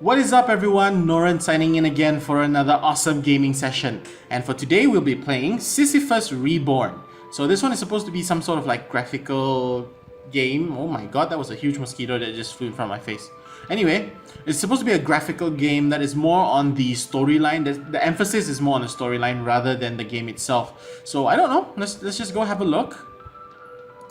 What is up everyone, Noran signing in again for another awesome gaming session. And for today we'll be playing Sisyphus Reborn. So this one is supposed to be some sort of like graphical game. Oh my god, that was a huge mosquito that just flew in front of my face. Anyway, it's supposed to be a graphical game that is more on the storyline. The emphasis is more on the storyline rather than the game itself. So I don't know, let's just go have a look.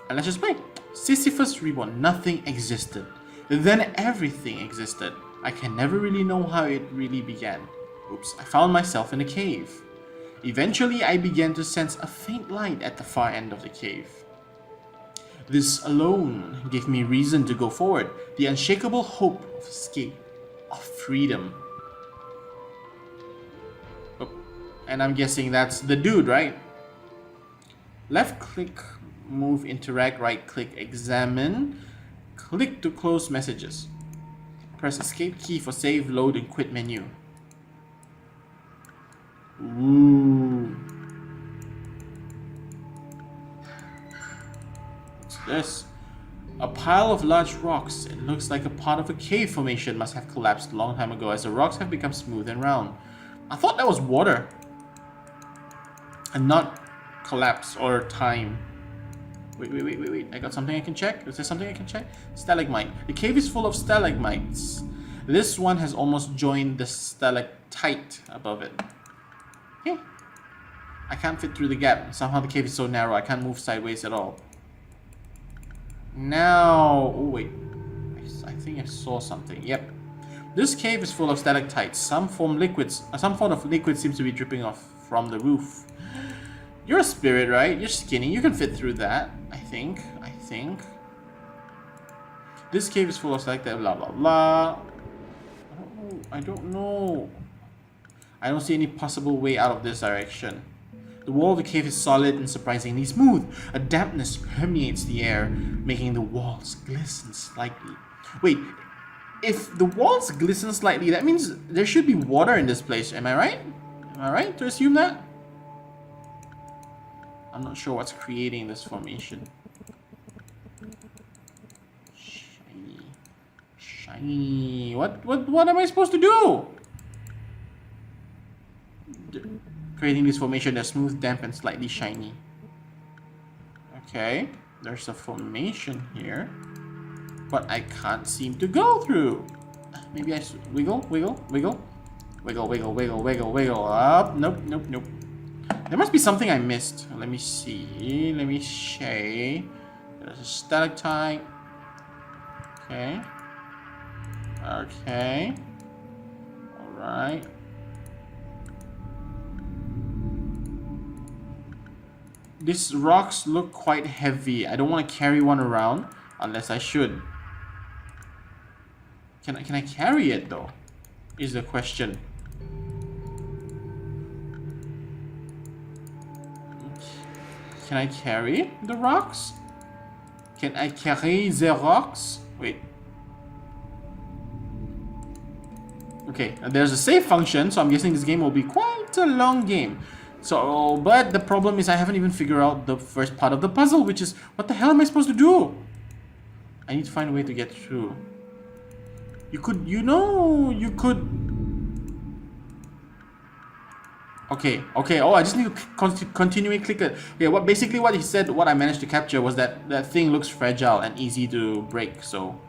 And let's just play. Sisyphus Reborn, nothing existed. Then everything existed. I can never really know how it really began. Oops, I found myself in a cave. Eventually, I began to sense a faint light at the far end of the cave. This alone gave me reason to go forward, the unshakable hope of escape, of freedom. Oh, and I'm guessing that's the dude, right? Left click, move, interact, right click, examine, click to close messages. Press escape key for save, load, and quit menu. Ooh. What's this? A pile of large rocks. It looks like a part of a cave formation must have collapsed a long time ago as the rocks have become smooth and round. I thought that was water. And not collapse or time. Wait. I got something I can check? Is there something I can check? Stalagmite. The cave is full of stalagmites. This one has almost joined the stalactite above it. Okay. I can't fit through the gap. Somehow the cave is so narrow, I can't move sideways at all. Now... oh wait. I think I saw something. Yep. This cave is full of stalactites. Some form of liquid seems to be dripping off from the roof. You're a spirit, right? You're skinny. You can fit through that. I think. This cave is full of stalactites, blah blah blah. I don't know. I don't see any possible way out of this direction. The wall of the cave is solid and surprisingly smooth. A dampness permeates the air, making the walls glisten slightly. Wait, if the walls glisten slightly, that means there should be water in this place. Am I right? Am I right to assume that? I'm not sure what's creating this formation. Shiny. What am I supposed to do? Creating this formation that's smooth, damp, and slightly shiny. Okay, there's a formation here, but I can't seem to go through. Maybe I wiggle up. Nope. There must be something I missed. Let me see. Let me say. There's a stalactite. Okay. Alright. These rocks look quite heavy. I don't want to carry one around unless I should. Can I carry it though? Is the question. Can I carry the rocks? Can I carry the rocks? Wait. Okay, there's a save function, so I'm guessing this game will be quite a long game. So, but the problem is I haven't even figured out the first part of the puzzle, which is, what the hell am I supposed to do? I need to find a way to get through. You could... Okay. Oh, I just need to continually click it. Okay, basically what he said, what I managed to capture was that that thing looks fragile and easy to break. So,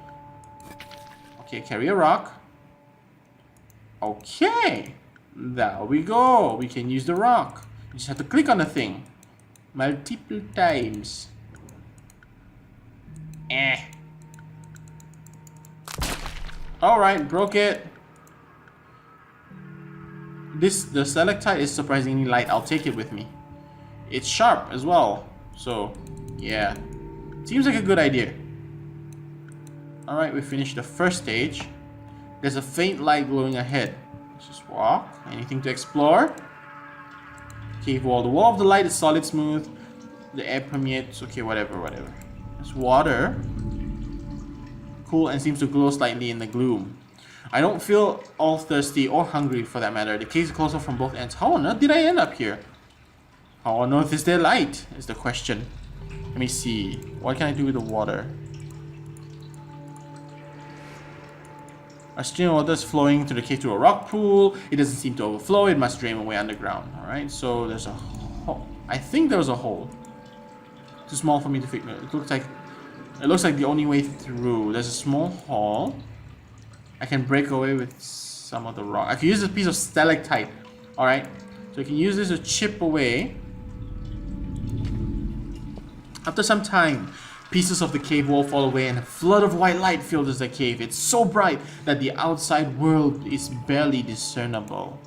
okay, carry a rock. Okay, there we go. We can use the rock. You just have to click on the thing multiple times. All right, broke it. The stalactite is surprisingly light. I'll take it with me. It's sharp as well. So, yeah. Seems like a good idea. Alright, we finished the first stage. There's a faint light glowing ahead. Let's just walk. Anything to explore? Cave wall. The wall of the light is solid, smooth. The air permeates. Okay, whatever. There's water. Cool, and seems to glow slightly in the gloom. I don't feel all thirsty or hungry for that matter. The cave is closer from both ends. How on earth did I end up here? How on earth is there light? Is the question. Let me see. What can I do with the water? A stream of water is flowing to the cave to a rock pool. It doesn't seem to overflow. It must drain away underground. Alright, so there's a hole. I think there was a hole. Too small for me to figure. It looks like the only way through. There's a small hall. I can break away with some of the rock. I can use a piece of stalactite. Alright, so I can use this to chip away. After some time, pieces of the cave wall fall away and a flood of white light fills the cave. It's so bright that the outside world is barely discernible.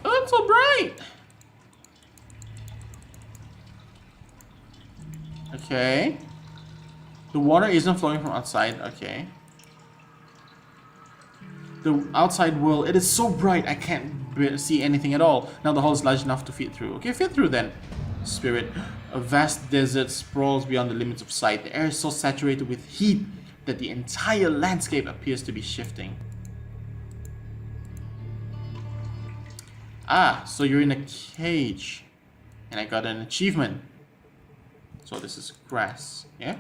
Oh, it's so bright! Okay. The water isn't flowing from outside. Okay. The outside world, it is so bright I can't see anything at all. Now the hole is large enough to fit through. Okay, fit through then. Spirit. A vast desert sprawls beyond the limits of sight. The air is so saturated with heat that the entire landscape appears to be shifting. Ah, so you're in a cage. And I got an achievement. So this is grass, yeah?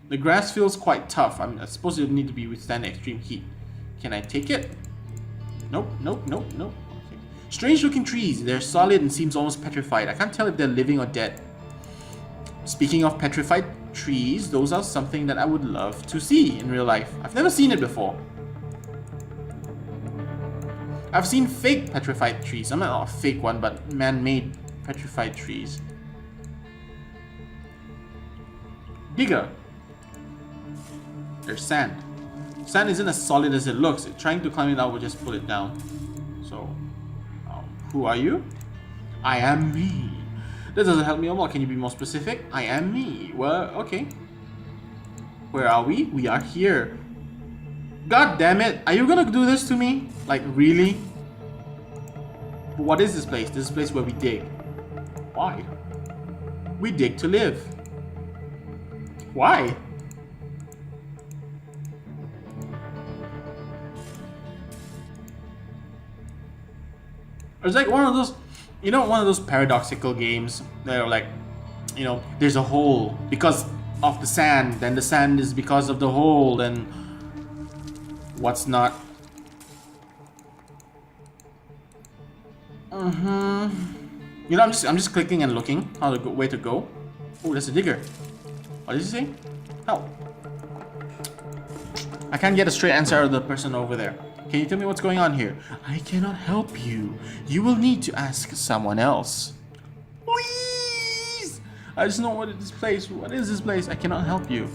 The grass feels quite tough. I suppose it would need to be withstand extreme heat. Can I take it? Nope, nope, nope, nope. Okay. Strange looking trees. They're solid and seems almost petrified. I can't tell if they're living or dead. Speaking of petrified trees, those are something that I would love to see in real life. I've never seen it before. I've seen fake petrified trees. I'm not a fake one, but man-made petrified trees. Digger. There's sand. Sand isn't as solid as it looks. Trying to climb it out will just pull it down. So, who are you? I am me. That doesn't help me a lot. Can you be more specific? I am me. Well, okay. Where are we? We are here. God damn it. Are you gonna do this to me? Like, really? What is this place? This is a place where we dig. Why? We dig to live. Why? It's like one of those, you know, one of those paradoxical games that are like, you know, there's a hole because of the sand, then the sand is because of the hole, and what's not. You know, I'm just clicking and looking how to go, where to go. Oh, there's a digger. What did you say? Help. I can't get a straight answer out of the person over there. Can you tell me what's going on here? I cannot help you. You will need to ask someone else. Please! I just know what is this place. What is this place? I cannot help you.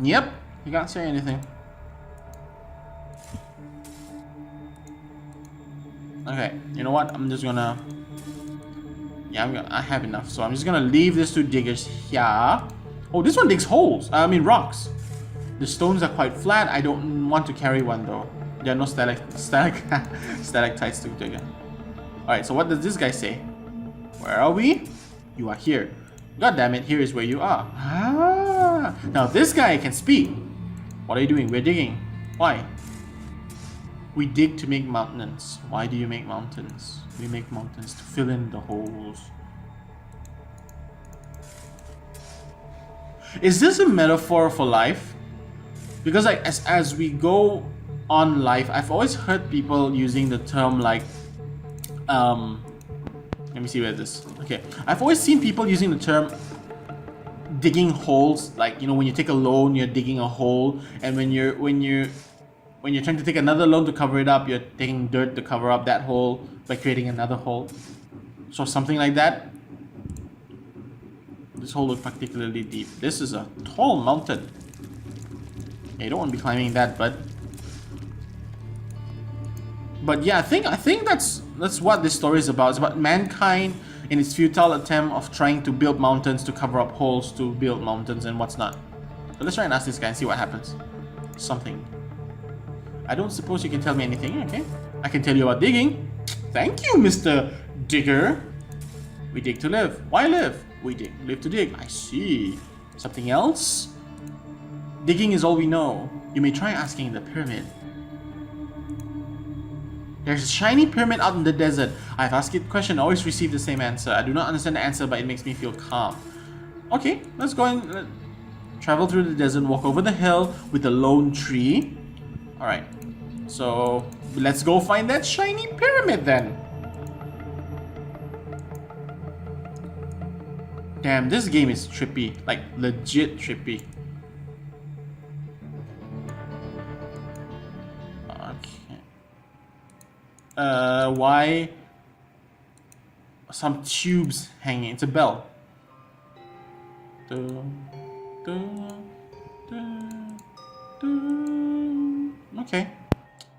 Yep, you can't say anything. Okay, you know what? I'm just gonna... Yeah, I have enough. So I'm just gonna leave this to diggers here. Oh, this one digs holes. I mean rocks. The stones are quite flat. I don't want to carry one though. There are no stalactites to dig. Alright, so what does this guy say? Where are we? You are here. God damn it, here is where you are. Ah, now this guy can speak. What are you doing? We're digging. Why? We dig to make mountains. Why do you make mountains? We make mountains to fill in the holes. Is this a metaphor for life? Because like as we go on life, I've always heard people using the term like let me see where this. Okay, I've always seen people using the term digging holes, like, you know, when you take a loan, you're digging a hole, and when you're trying to take another loan to cover it up, you're taking dirt to cover up that hole by creating another hole. So something like that. This hole looks particularly deep. This is a tall mountain. Yeah, you don't want to be climbing that, but yeah, I think that's what this story is about. It's about mankind in its futile attempt of trying to build mountains to cover up holes to build mountains and what's not. So let's try and ask this guy and see what happens. Something. I don't suppose you can tell me anything, okay? I can tell you about digging. Thank you, Mr. Digger. We dig to live. Why live? We live to dig. I see. Something else? Digging is all we know. You may try asking the pyramid. There's a shiny pyramid out in the desert. I've asked it a question, always receive the same answer. I do not understand the answer, but it makes me feel calm. Okay, let's go and travel through the desert, walk over the hill with a lone tree. Alright, so let's go find that shiny pyramid then. Damn, this game is trippy, like legit trippy. Okay. Why some tubes hanging? It's a bell. Okay,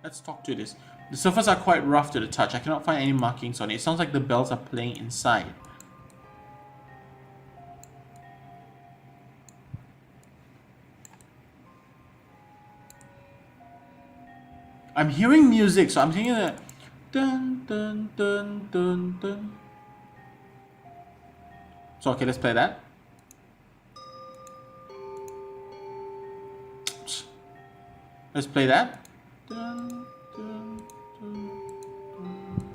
let's talk to this. The surface are quite rough to the touch. I cannot find any markings on it. It sounds like the bells are playing inside. I'm hearing music, so I'm thinking that dun dun dun dun dun. So okay, let's play that. Let's play that. Dun, dun, dun, dun.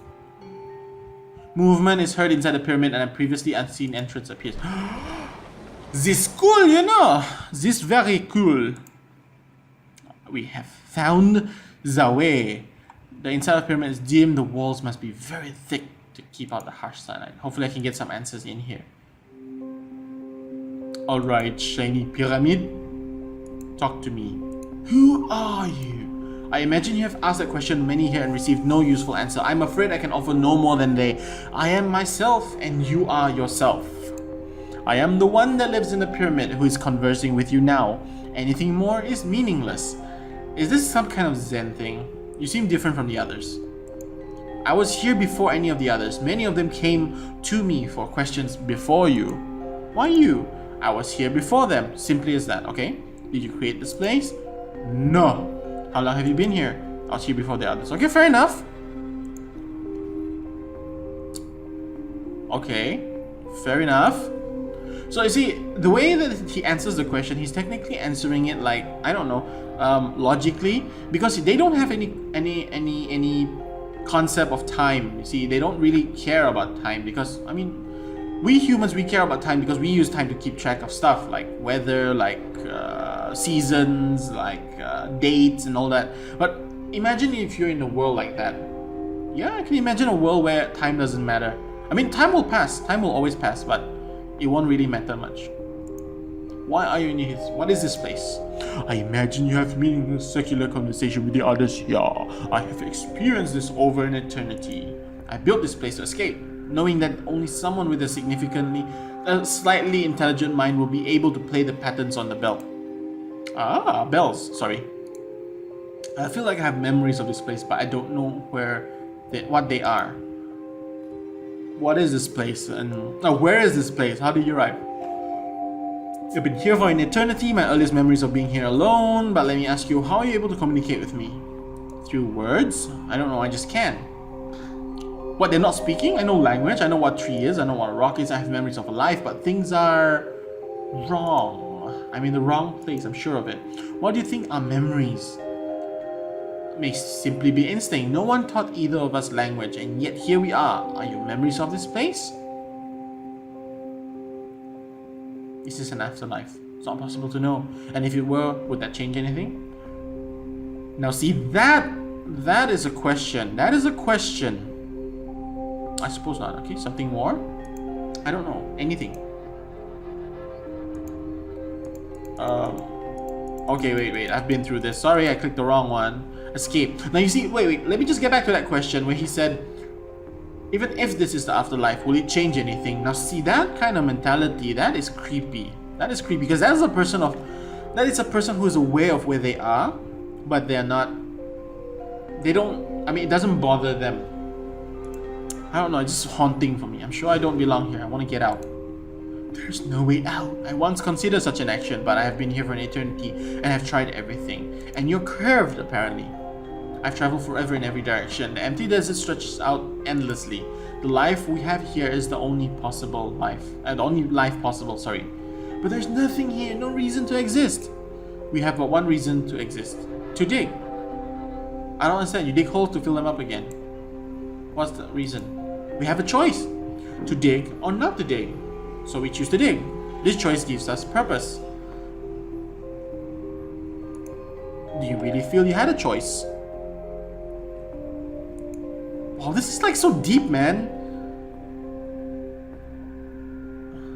Movement is heard inside the pyramid and a previously unseen entrance appears. This cool, you know. This very cool. We have found the way. The inside of the pyramid is dim. The walls must be very thick to keep out the harsh sunlight. Hopefully I can get some answers in here. Alright, shiny pyramid. Talk to me. Who are you? I imagine you have asked that question many here and received no useful answer. I'm afraid I can offer no more than they. I am myself and you are yourself. I am the one that lives in the pyramid who is conversing with you now. Anything more is meaningless. Is this some kind of Zen thing? You seem different from the others. I was here before any of the others. Many of them came to me for questions before you. Why you? I was here before them. Simply as that, okay? Did you create this place? No. How long have you been here? I was here before the others. Okay, fair enough. Okay, fair enough. So you see, the way that he answers the question, he's technically answering it like, I don't know, logically, because they don't have any concept of time. You see, they don't really care about time because, I mean, we humans, we care about time because we use time to keep track of stuff like weather, like seasons, like dates and all that. But imagine if you're in a world like that. Yeah, I can imagine a world where time doesn't matter. I mean, time will pass. Time will always pass, but it won't really matter much. Why are you in here? What is this place? I imagine you have meaningless secular conversation with the others here. I have experienced this over an eternity. I built this place to escape, knowing that only someone with a slightly intelligent mind will be able to play the patterns on the bell. Ah, bells, sorry. I feel like I have memories of this place, but I don't know what they are. What is this place? And where is this place? How did you arrive? You've been here for an eternity. My earliest memories of being here alone. But let me ask you, how are you able to communicate with me? Through words? I don't know, I just can. What, they're not speaking? I know language, I know what tree is, I know what rock is, I have memories of a life, but things are wrong. I'm in the wrong place, I'm sure of it. What do you think are memories? It may simply be instinct. No one taught either of us language, and yet here we are. Are you memories of this place? Is this an afterlife? It's not possible to know. And if it were, would that change anything? Now see, that is a question. That is a question. I suppose not. Okay, something more? I don't know. Anything. Okay, wait. I've been through this. Sorry, I clicked the wrong one. Escape. Now you see, wait. Let me just get back to that question where he said, even if this is the afterlife, will it change anything? Now see, that kind of mentality, that is creepy. That is creepy because that is a person who is aware of where they are, but they're not. They don't. I mean, it doesn't bother them. I don't know, it's just haunting for me. I'm sure I don't belong here. I want to get out. There's no way out. I once considered such an action, but I have been here for an eternity and have tried everything. And you're curved, apparently. I've traveled forever in every direction. The empty desert stretches out endlessly. The life we have here is the only possible life. The only life possible, sorry. But there's nothing here, no reason to exist. We have but one reason to exist. To dig. I don't understand. You dig holes to fill them up again. What's the reason? We have a choice. To dig or not to dig. So we choose to dig. This choice gives us purpose. Do you really feel you had a choice? Wow, this is like so deep, man.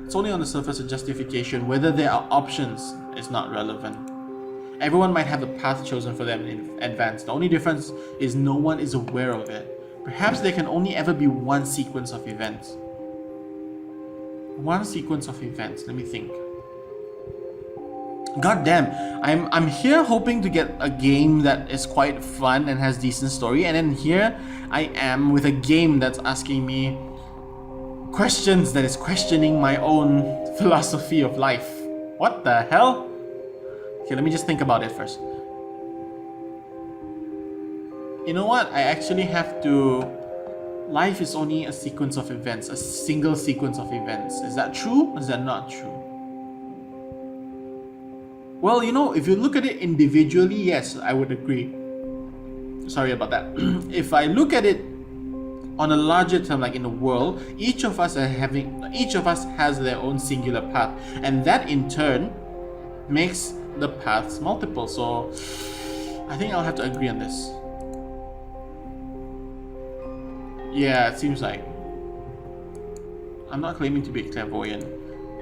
It's only on the surface a justification. Whether there are options is not relevant. Everyone might have a path chosen for them in advance. The only difference is no one is aware of it. Perhaps there can only ever be one sequence of events. One sequence of events. Let me think. God damn, I'm here hoping to get a game that is quite fun and has decent story, and then here I am with a game that's asking me questions that is questioning my own philosophy of life. What the hell? Okay, let me just think about it first. You know what? I actually have to... Life is only a sequence of events, a single sequence of events. Is that true? Or is that not true? Well, you know, if you look at it individually, yes, I would agree. Sorry about that. If I look at it on a larger term, like in the world, each of us has their own singular path, and that in turn makes the paths multiple. So I think I'll have to agree on this. Yeah, it seems like. I'm not claiming to be clairvoyant.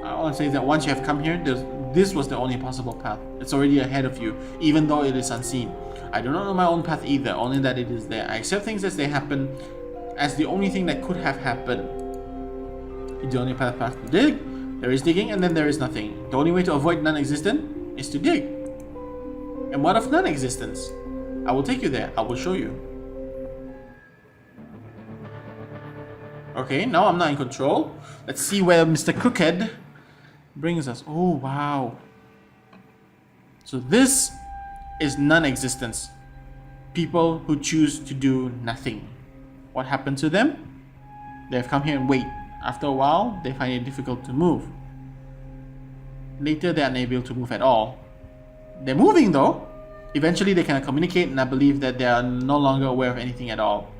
All I'm saying is that once you have come here, this was the only possible path. It's already ahead of you, even though it is unseen. I do not know my own path either, only that it is there. I accept things as they happen, as the only thing that could have happened. The only path to dig, there is digging, and then there is nothing. The only way to avoid non-existent is to dig. And what of non-existence? I will take you there. I will show you. Okay, now I'm not in control. Let's see where Mr. Crooked brings us. Oh, wow. So this is non-existence. People who choose to do nothing. What happened to them? They've come here and wait. After a while, they find it difficult to move. Later, they're unable to move at all. They're moving though. Eventually, they can communicate, and I believe that they are no longer aware of anything at all.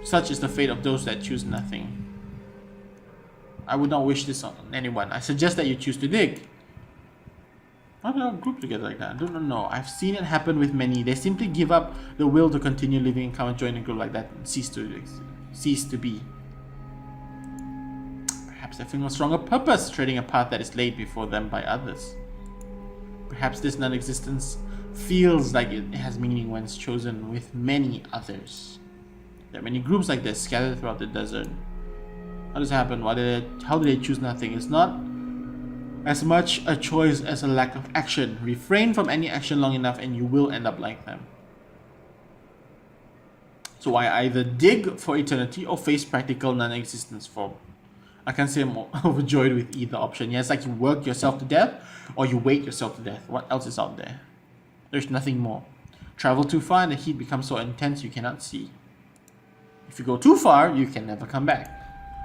Such is the fate of those that choose nothing. I would not wish this on anyone. I suggest that you choose to dig. Why do they all group together like that? I don't know. I've seen it happen with many. They simply give up the will to continue living and come and join a group like that and cease to be. Perhaps they feel a stronger purpose treading a path that is laid before them by others. Perhaps this non-existence feels like it has meaning when it's chosen with many others. There are many groups like this scattered throughout the desert. How does it happen? How do they choose nothing? It's not as much a choice as a lack of action. Refrain from any action long enough and you will end up like them. So I either dig for eternity or face practical non-existence for... I can't say I'm overjoyed with either option. Yeah, it's like you work yourself to death or you wait yourself to death. What else is out there? There's nothing more. Travel too far and the heat becomes so intense you cannot see. If you go too far, you can never come back.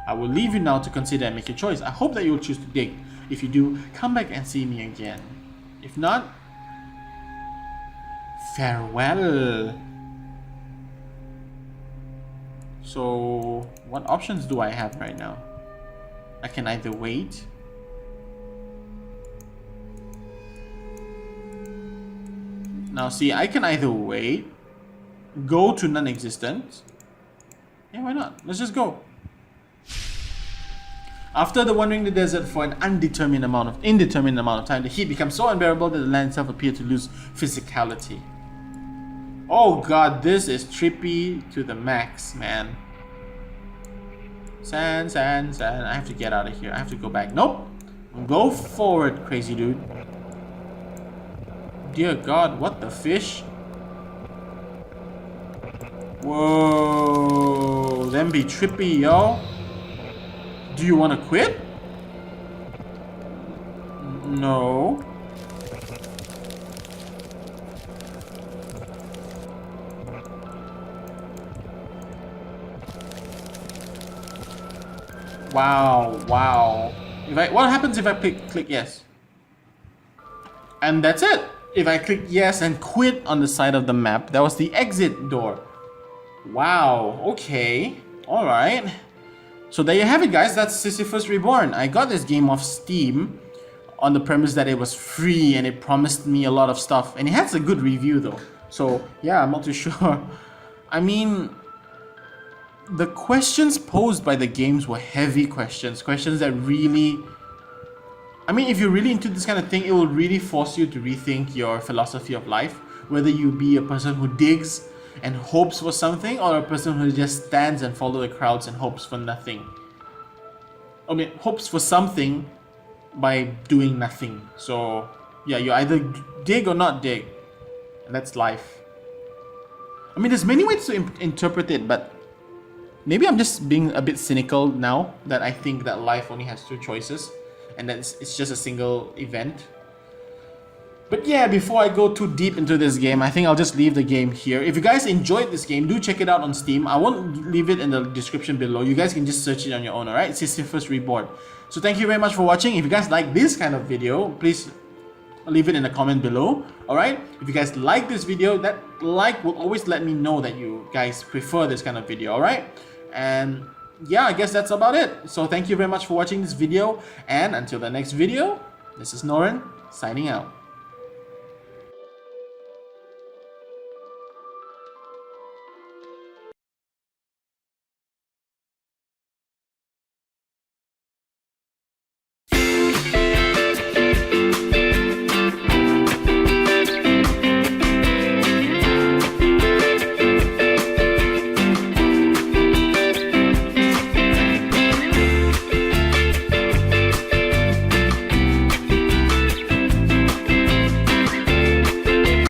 I will leave you now to consider and make your choice. I hope that you will choose to dig. If you do, come back and see me again. If not, farewell. So, what options do I have right now? I can either wait. Now see, I can either wait, go to non-existent. Yeah, why not? Let's just go. After the wandering the desert for an indeterminate amount of time, the heat becomes so unbearable that the land itself appeared to lose physicality. Oh god, this is trippy to the max, man. Sand, sand, sand. I have to get out of here. I have to go back. Nope. Go forward, crazy dude. Dear god, what the fish? Whoa. Then be trippy, yo. Do you want to quit? No. Wow, wow. What happens if I click yes? And that's it. If I click yes and quit on the side of the map, that was the exit door. Wow, okay. Alright. So there you have it, guys. That's Sisyphus Reborn. I got this game off Steam on the premise that it was free and it promised me a lot of stuff. And it has a good review though. So yeah, I'm not too sure. I mean, the questions posed by the games were heavy questions. Questions that really... I mean, if you're really into this kind of thing, it will really force you to rethink your philosophy of life. Whether you be a person who digs and hopes for something, or a person who just stands and follows the crowds and hopes for nothing. I mean, hopes for something by doing nothing. So yeah, you either dig or not dig, and that's life. I mean, there's many ways to interpret it, but maybe I'm just being a bit cynical now that I think that life only has two choices, and that it's just a single event. But yeah, before I go too deep into this game, I think I'll just leave the game here. If you guys enjoyed this game, do check it out on Steam. I won't leave it in the description below. You guys can just search it on your own, alright? Sisyphus Reborn. So thank you very much for watching. If you guys like this kind of video, please leave it in the comment below, alright? If you guys like this video, that like will always let me know that you guys prefer this kind of video, alright? And yeah, I guess that's about it. So thank you very much for watching this video, and until the next video, this is Noren, signing out.